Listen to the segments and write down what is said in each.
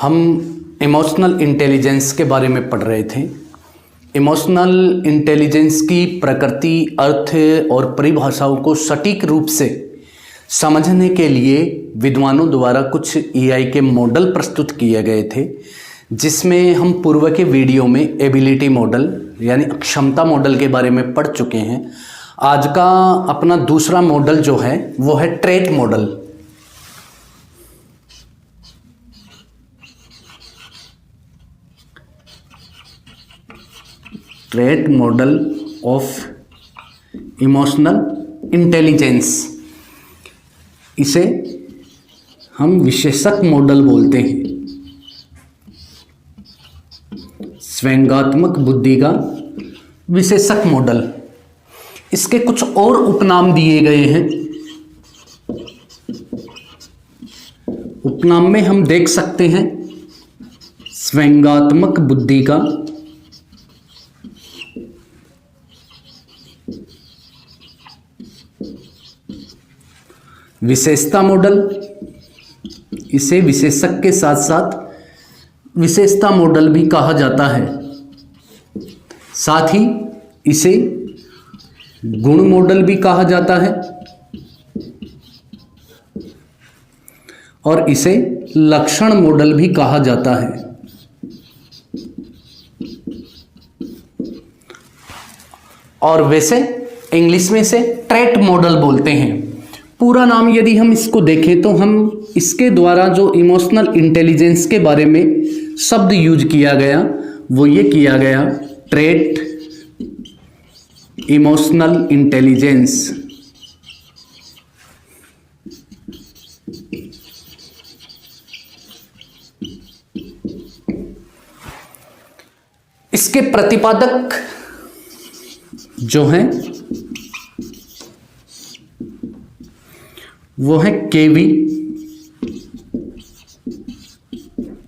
हम emotional intelligence के बारे में पढ़ रहे थे। इमोशनल इंटेलिजेंस की प्रकृति, अर्थ और परिभाषाओं को सटीक रूप से समझने के लिए विद्वानों द्वारा कुछ एआई के मॉडल प्रस्तुत किए गए थे, जिसमें हम पूर्व के वीडियो में एबिलिटी मॉडल यानी क्षमता मॉडल के बारे में पढ़ चुके हैं। आज का अपना दूसरा मॉडल जो है वो है trait model. Trait model of emotional intelligence, इसे हम विशेषक मॉडल बोलते हैं। स्वयंगात्मक बुद्धि का विशेषक मॉडल। इसके कुछ और उपनाम दिए गए हैं। उपनाम में हम देख सकते हैं स्वयंगात्मक बुद्धि का विशेषता मॉडल, इसे विशेषक के साथ साथ विशेषता मॉडल भी कहा जाता है। साथ ही इसे गुण मॉडल भी कहा जाता है और इसे लक्षण मॉडल भी कहा जाता है। और वैसे इंग्लिश में इसे ट्रेट मॉडल बोलते हैं। पूरा नाम यदि हम इसको देखें तो हम इसके द्वारा जो इमोशनल इंटेलिजेंस के बारे में शब्द यूज किया गया वो ये किया गया, ट्रेट इमोशनल इंटेलिजेंस। इसके प्रतिपादक जो हैं वो है केवी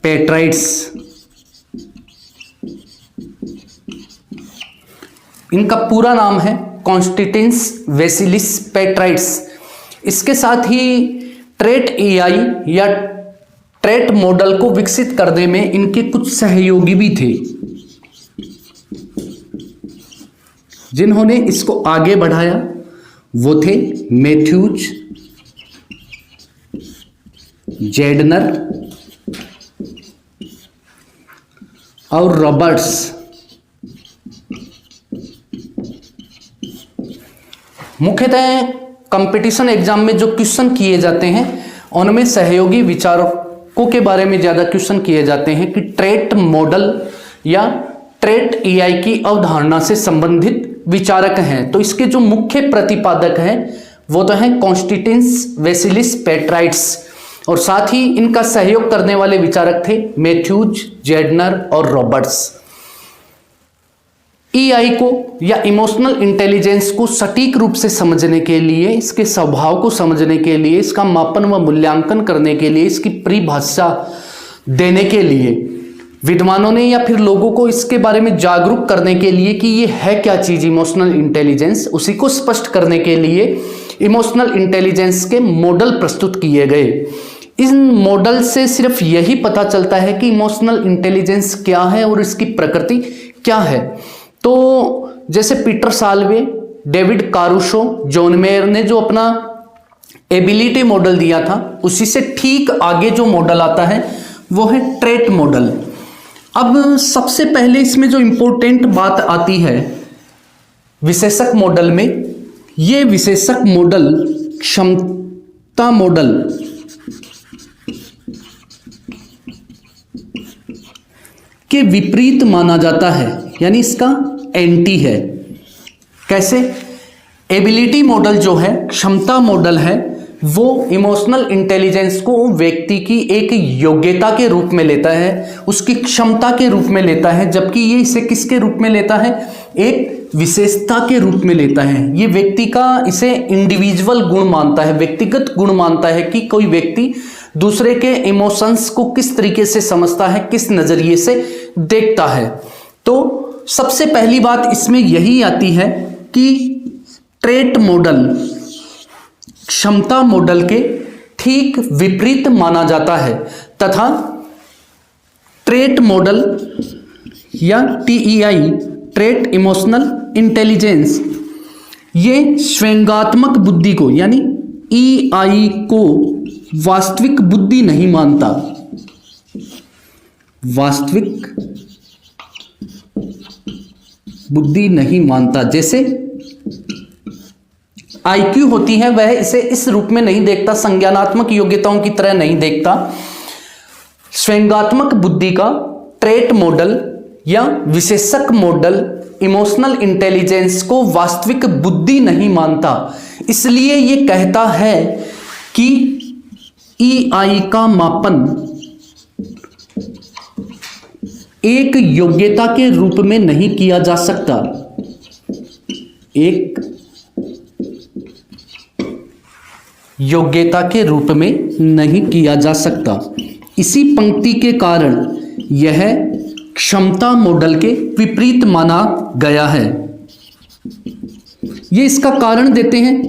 पेट्राइट्स। इनका पूरा नाम है कॉन्स्टेंटिनस वैसिलिस पेट्राइट्स। इसके साथ ही ट्रेट एआई या ट्रेट मॉडल को विकसित करने में इनके कुछ सहयोगी भी थे, जिन्होंने इसको आगे बढ़ाया। वो थे मैथ्यूज, जेडनर और रॉबर्ट्स। मुख्यतः कंपटीशन एग्जाम में जो क्वेश्चन किए जाते हैं उनमें सहयोगी विचारकों के बारे में ज़्यादा क्वेश्चन किए जाते हैं कि ट्रेट मॉडल या ट्रेट एआई की अवधारणा से संबंधित विचारक हैं। तो इसके जो मुख्य प्रतिपादक हैं वो तो हैं कॉन्स्टेंटिनस वैसिलिस पेट्राइट्स, और साथ ही इनका सहयोग करने वाले विचारक थे मैथ्यूज, जेडनर और रॉबर्ट्स। एआई को या इमोशनल इंटेलिजेंस को सटीक रूप से समझने के लिए, इसके स्वभाव को समझने के लिए, इसका मापन व मूल्यांकन करने के लिए, इसकी परिभाषा देने के लिए विद्वानों ने या फिर लोगों को इसके बारे में जागरूक करने के लिए कि ये है क्या चीज इमोशनल इंटेलिजेंस, उसी को स्पष्ट करने के लिए इमोशनल इंटेलिजेंस के मॉडल प्रस्तुत किए गए। इन मॉडल से सिर्फ यही पता चलता है कि इमोशनल इंटेलिजेंस क्या है और इसकी प्रकृति क्या है। तो जैसे Peter Salovey, David Caruso, John Mayer ने जो अपना एबिलिटी मॉडल दिया था, उसी से ठीक आगे जो मॉडल आता है वो है ट्रेट मॉडल। अब सबसे पहले इसमें जो इंपॉर्टेंट बात आती है विशेषक मॉडल में, ये विशेषक मॉडल क्षमता मॉडल के विपरीत माना जाता है, यानी इसका एंटी है। कैसे? एबिलिटी मॉडल जो है, क्षमता मॉडल है, वो इमोशनल इंटेलिजेंस को व्यक्ति की एक योग्यता के रूप में लेता है, उसकी क्षमता के रूप में लेता है, जबकि ये इसे किसके रूप में लेता है? एक विशेषता के रूप में लेता है। ये व्यक्ति का इसे इंडिविजुअल गुण मानता है, व्यक्तिगत गुण मानता है कि कोई व्यक्ति दूसरे के इमोशंस को किस तरीके से समझता है, किस नजरिए से देखता है। तो सबसे पहली बात इसमें यही आती है कि ट्रेट मॉडल क्षमता मॉडल के ठीक विपरीत माना जाता है तथा ट्रेट मॉडल या TEI, ट्रेट इमोशनल इंटेलिजेंस, ये स्वयंगात्मक बुद्धि को यानी EI को वास्तविक बुद्धि नहीं मानता। वास्तविक बुद्धि नहीं मानता। जैसे IQ होती है, वह इसे इस रूप में नहीं देखता, संज्ञानात्मक योग्यताओं की तरह नहीं देखता। स्वयंगात्मक बुद्धि का ट्रेट मॉडल या विशेषक मॉडल इमोशनल इंटेलिजेंस को वास्तविक बुद्धि नहीं मानता, इसलिए यह कहता है कि EI का मापन एक योग्यता के रूप में नहीं किया जा सकता। एक योग्यता के रूप में नहीं किया जा सकता। इसी पंक्ति के कारण यह क्षमता मॉडल के विपरीत माना गया है। ये इसका कारण देते हैं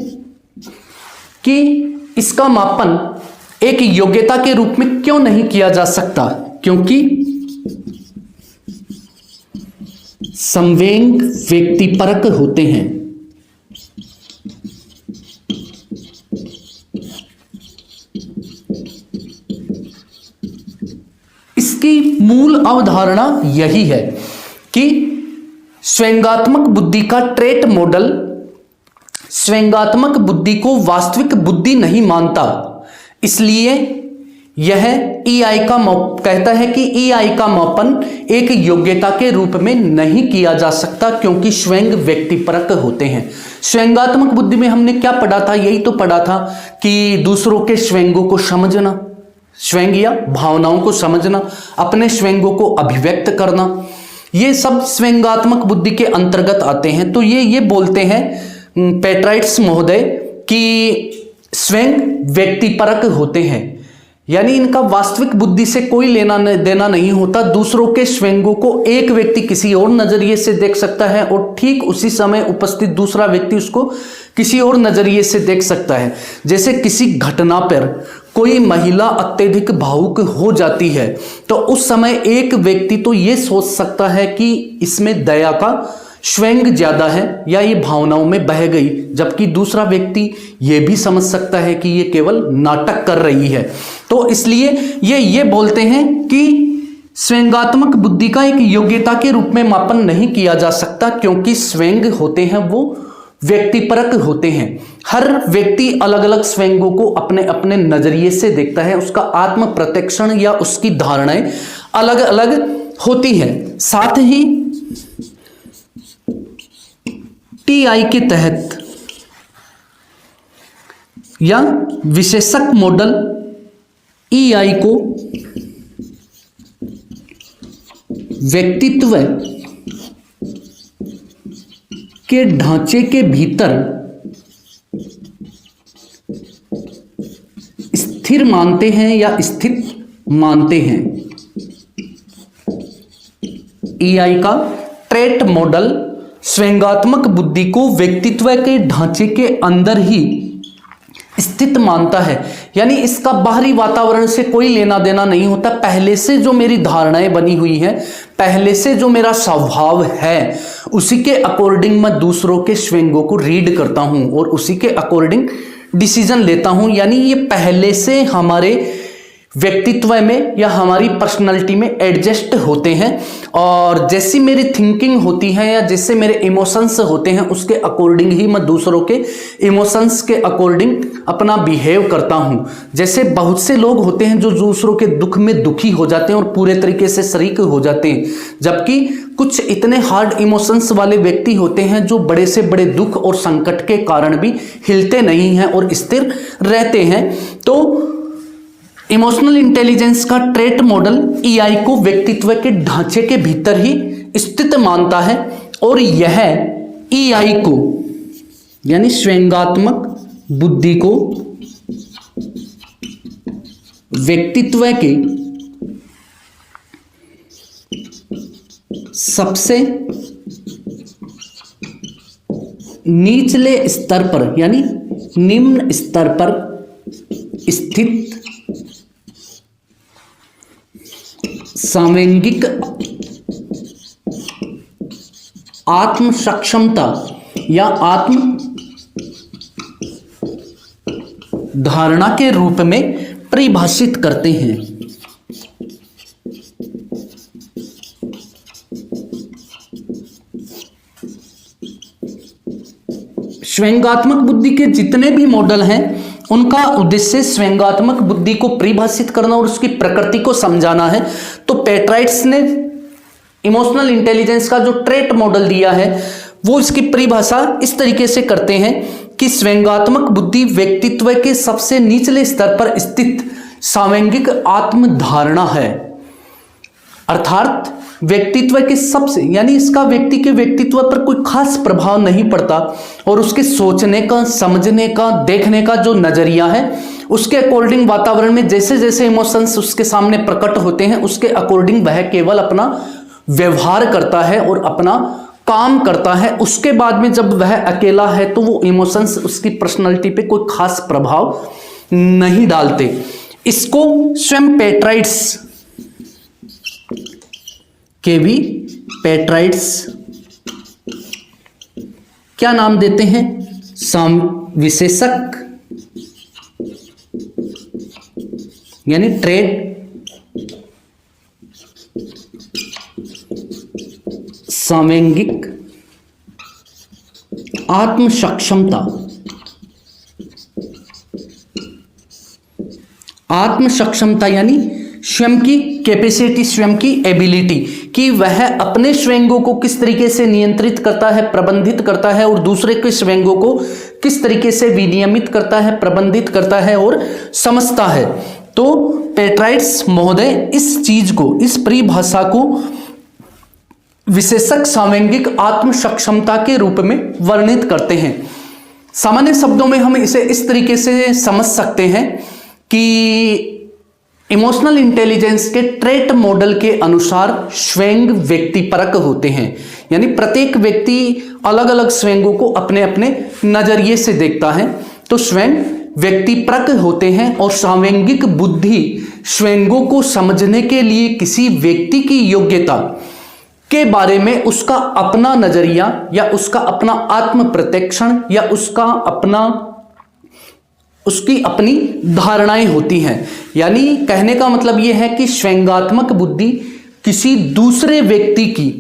कि इसका मापन एक योग्यता के रूप में क्यों नहीं किया जा सकता, क्योंकि संवेग व्यक्तिपरक होते हैं। इसकी मूल अवधारणा यही है कि स्वयंगात्मक बुद्धि का ट्रेट मॉडल स्वयंगात्मक बुद्धि को वास्तविक बुद्धि नहीं मानता, इसलिए यह EI का कहता है कि EI का मापन एक योग्यता के रूप में नहीं किया जा सकता, क्योंकि स्वयं व्यक्तिपरक होते हैं। स्वयंगात्मक बुद्धि में हमने क्या पढ़ा था? यही तो पढ़ा था कि दूसरों के स्वयंगों को समझना, स्वयं या भावनाओं को समझना, अपने स्वयंगों को अभिव्यक्त करना, ये सब स्वयंगात्मक बुद्धि के अंतर्गत आते हैं। तो ये बोलते हैं पेट्राइट्स महोदय कि स्वयं व्यक्तिपरक होते हैं, यानी इनका वास्तविक बुद्धि से कोई लेना देना नहीं होता। दूसरों के स्वयंगों को एक व्यक्ति किसी और नजरिए से देख सकता है और ठीक उसी समय उपस्थित दूसरा व्यक्ति उसको किसी और नजरिए से देख सकता है। जैसे किसी घटना पर कोई महिला अत्यधिक भावुक हो जाती है तो उस समय एक व्यक्ति तो ये सोच सकता है कि इसमें दया का स्वयं ज्यादा है या ये भावनाओं में बह गई, जबकि दूसरा व्यक्ति ये भी समझ सकता है कि ये केवल नाटक कर रही है। तो इसलिए ये बोलते हैं कि स्वयंगात्मक बुद्धि का एक योग्यता के रूप में मापन नहीं किया जा सकता, क्योंकि स्वयं होते हैं वो व्यक्तिपरक होते हैं। हर व्यक्ति अलग अलग स्वयंगों को अपने अपने नजरिए से देखता है, उसका आत्म प्रत्यक्षण या उसकी धारणाएं अलग अलग होती है। साथ ही TI के तहत या विशेषक मॉडल EI को व्यक्तित्व के ढांचे के भीतर स्थिर मानते हैं या स्थित मानते हैं। EI का ट्रेट मॉडल स्वयंगात्मक बुद्धि को व्यक्तित्व के ढांचे के अंदर ही स्थित मानता है, यानी इसका बाहरी वातावरण से कोई लेना देना नहीं होता। पहले से जो मेरी धारणाएं बनी हुई हैं, पहले से जो मेरा स्वभाव है, उसी के अकॉर्डिंग मैं दूसरों के स्वयंगों को रीड करता हूं और उसी के अकॉर्डिंग डिसीजन लेता हूं। यानी ये पहले से हमारे व्यक्तित्व में या हमारी पर्सनालिटी में एडजस्ट होते हैं और जैसी मेरी थिंकिंग होती है या जैसे मेरे इमोशंस होते हैं उसके अकॉर्डिंग ही मैं दूसरों के इमोशंस के अकॉर्डिंग अपना बिहेव करता हूं। जैसे बहुत से लोग होते हैं जो दूसरों के दुख में दुखी हो जाते हैं और पूरे तरीके से शरीक हो जाते हैं, जबकि कुछ इतने हार्ड इमोशंस वाले व्यक्ति होते हैं जो बड़े से बड़े दुख और संकट के कारण भी हिलते नहीं हैं और स्थिर रहते हैं। तो इमोशनल इंटेलिजेंस का ट्रेट मॉडल EI को व्यक्तित्व के ढांचे के भीतर ही स्थित मानता है और यह EI को यानी स्वयंगात्मक बुद्धि को व्यक्तित्व के सबसे निचले स्तर पर यानी निम्न स्तर पर स्थित सामंगिक आत्म सक्षमता या आत्म धारणा के रूप में परिभाषित करते हैं। स्वयंगात्मक बुद्धि के जितने भी मॉडल हैं उनका उद्देश्य स्वयंगात्मक बुद्धि को परिभाषित करना और उसकी प्रकृति को समझाना है। तो पेट्राइट्स ने इमोशनल इंटेलिजेंस का जो ट्रेट मॉडल दिया है वो इसकी परिभाषा इस तरीके से करते हैं कि स्वयंगात्मक बुद्धि व्यक्तित्व के सबसे निचले स्तर पर स्थित सामंगिक आत्मधारणा है। अर्थात व्यक्तित्व के सबसे यानी इसका व्यक्ति के व्यक्तित्व पर कोई खास प्रभाव नहीं पड़ता और उसके सोचने का, समझने का, देखने का जो नजरिया है उसके अकॉर्डिंग वातावरण में जैसे जैसे इमोशंस उसके सामने प्रकट होते हैं उसके अकॉर्डिंग वह केवल अपना व्यवहार करता है और अपना काम करता है। उसके बाद में जब वह अकेला है तो वो इमोशंस उसकी पर्सनालिटी पे कोई खास प्रभाव नहीं डालते। इसको स्वयं पेट्राइट्स के भी पेट्राइट्स क्या नाम देते हैं? विशेषक यानी ट्रेड सामंगिक आत्म सक्षमता। आत्म सक्षमता यानी स्वयं की कैपेसिटी, स्वयं की एबिलिटी कि वह अपने स्वयंगों को किस तरीके से नियंत्रित करता है, प्रबंधित करता है और दूसरे के स्वयंगों को किस तरीके से विनियमित करता है, प्रबंधित करता है और समझता है। तो पेट्राइट्स महोदय इस चीज को, इस परिभाषा को विशेषक सामंगिक आत्म सक्षमता के रूप में वर्णित करते हैं। सामान्य शब्दों में हम इसे इस तरीके से समझ सकते हैं कि इमोशनल इंटेलिजेंस के ट्रेट मॉडल के अनुसार स्वयं व्यक्तिपरक होते हैं, यानी प्रत्येक व्यक्ति अलग अलग स्वयंगों को अपने अपने नजरिए से देखता है। तो स्वयं व्यक्तिपरक होते हैं और सामंगिक बुद्धि स्वयंगों को समझने के लिए किसी व्यक्ति की योग्यता के बारे में उसका अपना नजरिया या उसका अपना आत्म प्रत्यक्षण या उसकी अपनी धारणाएं होती हैं। यानी कहने का मतलब यह है कि स्वयंगात्मक बुद्धि किसी दूसरे व्यक्ति की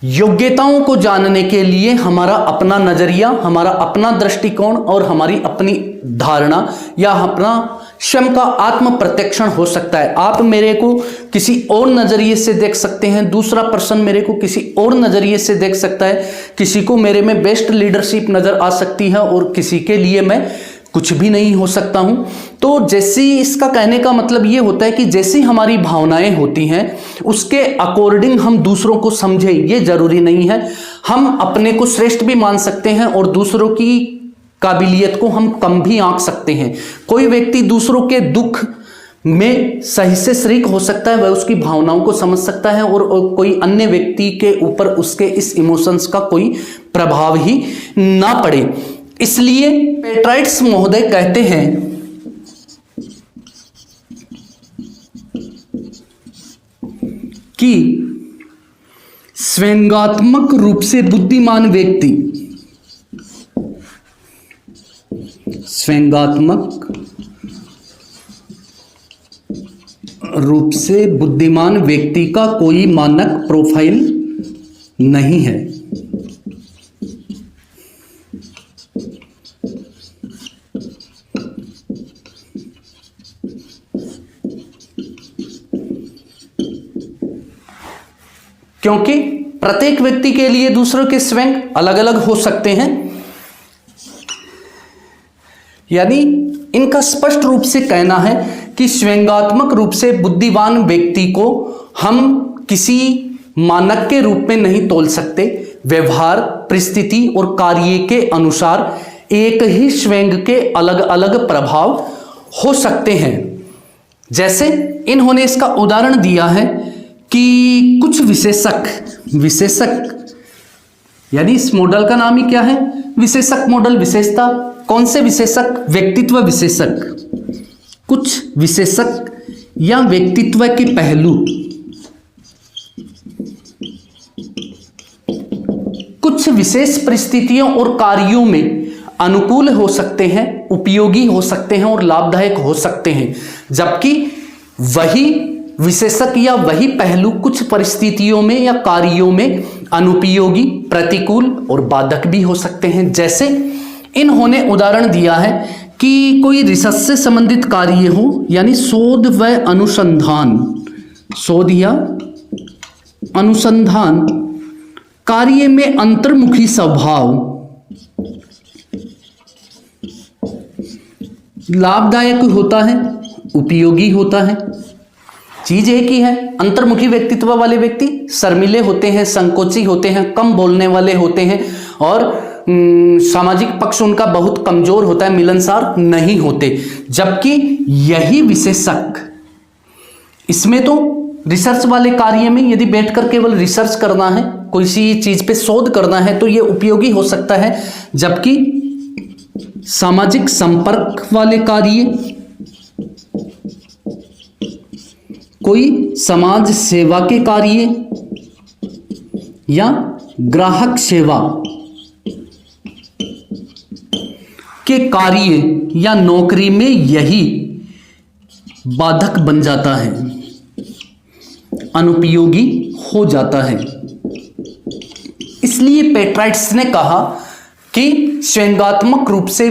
योग्यताओं को जानने के लिए हमारा अपना नजरिया, हमारा अपना दृष्टिकोण और हमारी अपनी धारणा या अपना स्वयं का आत्म प्रत्यक्षण हो सकता है। आप मेरे को किसी और नजरिए से देख सकते हैं, दूसरा पर्सन मेरे को किसी और नजरिए से देख सकता है, किसी को मेरे में बेस्ट लीडरशिप नजर आ सकती है और किसी के लिए मैं कुछ भी नहीं हो सकता हूं। तो जैसी इसका कहने का मतलब ये होता है कि जैसी हमारी भावनाएं होती हैं उसके अकॉर्डिंग हम दूसरों को समझें, ये जरूरी नहीं है। हम अपने को श्रेष्ठ भी मान सकते हैं और दूसरों की काबिलियत को हम कम भी आंक सकते हैं। कोई व्यक्ति दूसरों के दुख में सही से शरीक हो सकता है, वह उसकी भावनाओं को समझ सकता है और कोई अन्य व्यक्ति के ऊपर उसके इस इमोशंस का कोई प्रभाव ही ना पड़े। इसलिए पेट्राइट्स महोदय कहते हैं कि स्वयंगात्मक रूप से बुद्धिमान व्यक्ति, स्वयंगात्मक रूप से बुद्धिमान व्यक्ति का कोई मानक प्रोफाइल नहीं है। क्योंकि प्रत्येक व्यक्ति के लिए दूसरों के स्वयं अलग अलग हो सकते हैं। यानी इनका स्पष्ट रूप से कहना है कि स्वयंगात्मक रूप से बुद्धिमान व्यक्ति को हम किसी मानक के रूप में नहीं तोल सकते। व्यवहार, परिस्थिति और कार्य के अनुसार एक ही स्वयं के अलग अलग प्रभाव हो सकते हैं। जैसे इन्होंने इसका उदाहरण दिया है कि कुछ विशेषक यानी इस मॉडल का नाम ही क्या है? विशेषक मॉडल। विशेषता कौन से विशेषक? व्यक्तित्व विशेषक। कुछ विशेषक या व्यक्तित्व के पहलू कुछ विशेष परिस्थितियों और कार्यों में अनुकूल हो सकते हैं, उपयोगी हो सकते हैं और लाभदायक हो सकते हैं, जबकि वही विशेषक या वही पहलू कुछ परिस्थितियों में या कार्यों में अनुपयोगी, प्रतिकूल और बाधक भी हो सकते हैं। जैसे इन्होंने उदाहरण दिया है कि कोई रिसर्च से संबंधित कार्य हो, यानी शोध व अनुसंधान, शोध या अनुसंधान कार्य में अंतर्मुखी स्वभाव लाभदायक होता है, उपयोगी होता है। चीज एक ही है, अंतर्मुखी व्यक्तित्व वाले व्यक्ति शर्मीले होते हैं, संकोची होते हैं, कम बोलने वाले होते हैं और सामाजिक पक्ष उनका बहुत कमजोर होता है, मिलनसार नहीं होते। जबकि यही विशेषक, इसमें तो रिसर्च वाले कार्य में यदि बैठकर केवल रिसर्च करना है, कोई सी चीज पे शोध करना है तो ये उपयोगी हो सकता है, जबकि सामाजिक संपर्क वाले कार्य, कोई समाज सेवा के कार्य या ग्राहक सेवा के कार्य या नौकरी में यही बाधक बन जाता है, अनुपयोगी हो जाता है। इसलिए पेट्राइट्स ने कहा कि स्वयंगात्मक रूप से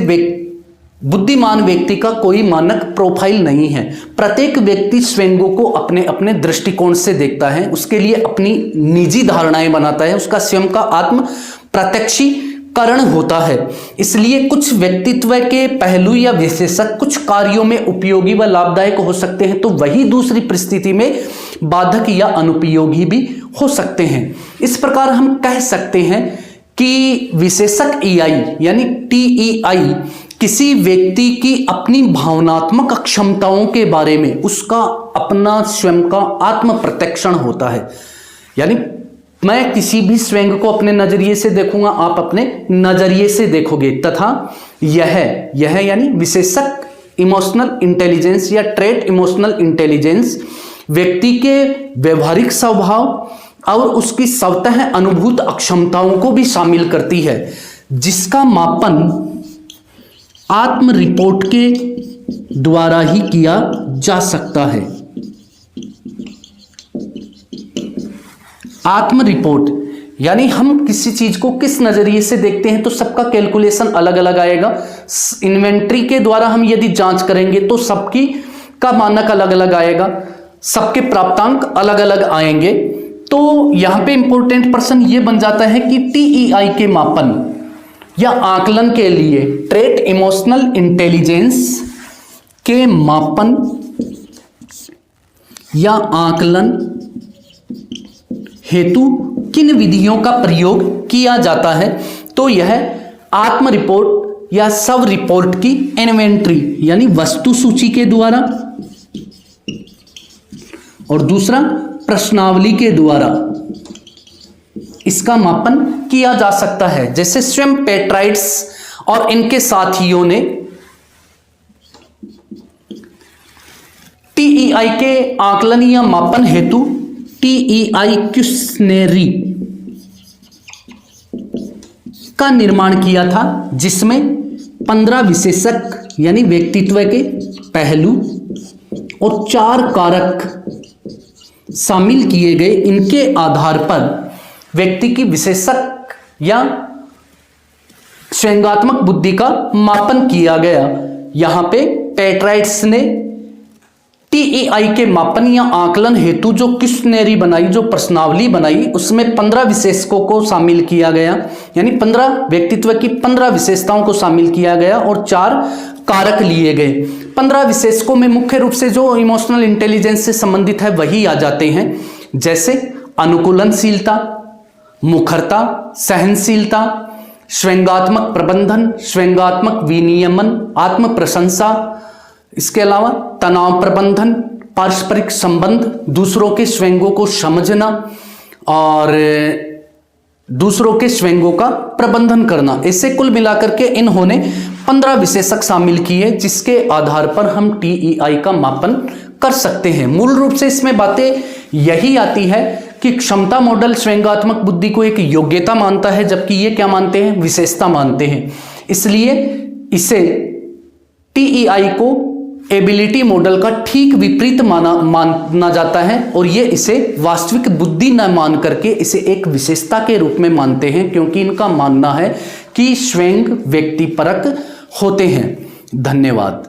बुद्धिमान व्यक्ति का कोई मानक प्रोफाइल नहीं है। प्रत्येक व्यक्ति स्वयं को अपने अपने दृष्टिकोण से देखता है, उसके लिए अपनी निजी धारणाएं बनाता है, उसका स्वयं का आत्म प्रत्यक्षीकरण होता है। इसलिए कुछ व्यक्तित्व के पहलू या विशेषक कुछ कार्यों में उपयोगी व लाभदायक हो सकते हैं, तो वही दूसरी परिस्थिति में बाधक या अनुपयोगी भी हो सकते हैं। इस प्रकार हम कह सकते हैं कि विशेषक EI यानी TEI किसी व्यक्ति की अपनी भावनात्मक क्षमताओं के बारे में उसका अपना स्वयं का आत्म प्रत्यक्षण होता है। यानी मैं किसी भी स्वयं को अपने नजरिए से देखूंगा, आप अपने नजरिए से देखोगे, तथा यह यानी विशेषक इमोशनल इंटेलिजेंस या ट्रेट इमोशनल इंटेलिजेंस व्यक्ति के व्यवहारिक स्वभाव और उसकी स्वतः अनुभूत अक्षमताओं को भी शामिल करती है, जिसका मापन आत्म रिपोर्ट के द्वारा ही किया जा सकता है। आत्म रिपोर्ट यानी हम किसी चीज को किस नजरिए से देखते हैं, तो सबका कैलकुलेशन अलग अलग आएगा। इन्वेंट्री के द्वारा हम यदि जांच करेंगे तो सबकी का मानक अलग अलग आएगा, सबके प्राप्तांक अलग अलग आएंगे। तो यहां पे इंपॉर्टेंट प्रश्न ये बन जाता है कि TEI के मापन या आकलन के लिए ट्रेट इमोशनल इंटेलिजेंस के मापन या आकलन हेतु किन विधियों का प्रयोग किया जाता है, तो यह आत्म रिपोर्ट या सब रिपोर्ट की इन्वेंट्री यानी वस्तु सूची के द्वारा, और दूसरा प्रश्नावली के द्वारा इसका मापन किया जा सकता है। जैसे स्वयं पेट्राइट्स और इनके साथियों ने TEI के आकलन या मापन हेतु TEI क्वेश्चनरी का निर्माण किया था, जिसमें 15 विशेषक यानी व्यक्तित्व के पहलू और 4 कारक शामिल किए गए। इनके आधार पर व्यक्ति की विशेषक या स्वयंगात्मक बुद्धि का मापन किया गया। यहां पे पेट्राइट्स ने TEI के मापन या आकलन हेतु जो क्वेश्चनरी बनाई, जो प्रश्नावली बनाई, उसमें 15 विशेषकों को शामिल किया गया, यानी 15 व्यक्तित्व की 15 विशेषताओं को शामिल किया गया और 4 कारक लिए गए। 15 विशेषकों में मुख्य रूप से जो इमोशनल इंटेलिजेंस से संबंधित है वही आ जाते हैं, जैसे अनुकूलनशीलता, मुखरता, सहनशीलता, स्वयंगात्मक प्रबंधन, स्वयंगात्मक विनियमन, आत्म प्रशंसा, इसके अलावा तनाव प्रबंधन, पारस्परिक संबंध, दूसरों के स्वयंगों को समझना और दूसरों के स्वयंगों का प्रबंधन करना। ऐसे कुल मिलाकर के इन्होंने 15 विशेषक शामिल किए, जिसके आधार पर हम TEI का मापन कर सकते हैं। मूल रूप से इसमें बातें यही आती है कि क्षमता मॉडल स्वयंगात्मक बुद्धि को एक योग्यता मानता है, जबकि ये क्या मानते हैं, विशेषता मानते हैं। इसलिए इसे TEI को एबिलिटी मॉडल का ठीक विपरीत माना जाता है, और ये इसे वास्तविक बुद्धि न मान करके इसे एक विशेषता के रूप में मानते हैं, क्योंकि इनका मानना है कि स्वयं व्यक्तिपरक होते हैं। धन्यवाद।